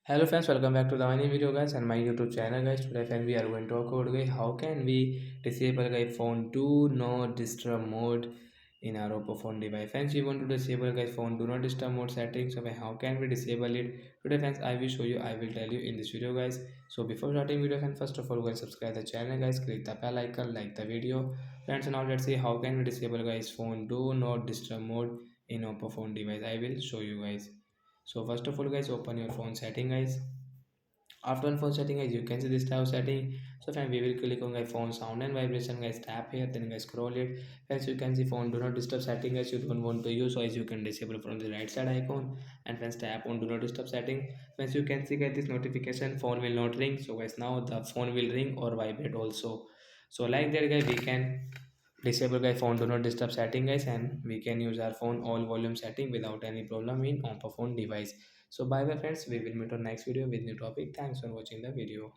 Hello friends, welcome back to the new video guys and my YouTube channel guys. Today friend we are going to talk about guys how can we disable guys phone do not disturb mode in our Oppo phone device. Friends, we want to disable guys phone do not disturb mode settings. So how can we disable it? Today friends I will show you, I will tell you in this video guys. So before starting video friends, first of all guys subscribe the channel guys, click the bell icon, like the video. Friends, now let's see how can we disable guys phone do not disturb mode in Oppo phone device. I will show you guys. So first of all guys, open your phone setting guys. After on phone setting guys, you can see this tab setting. So fine, we will click on guys phone sound and vibration guys, tap here, then guys scroll it. As you can see phone do not disturb setting guys, you don't want to use, so as you can disable from the right side icon. And friends, tap on do not disturb setting. Friends, you can see guys this notification phone will not ring. So guys, now the phone will ring or vibrate also. So like that guys, we can disable guys phone do not disturb setting guys, and we can use our phone all volume setting without any problem in Oppo phone device. So bye bye friends, we will meet on next video with new topic. Thanks for watching the video.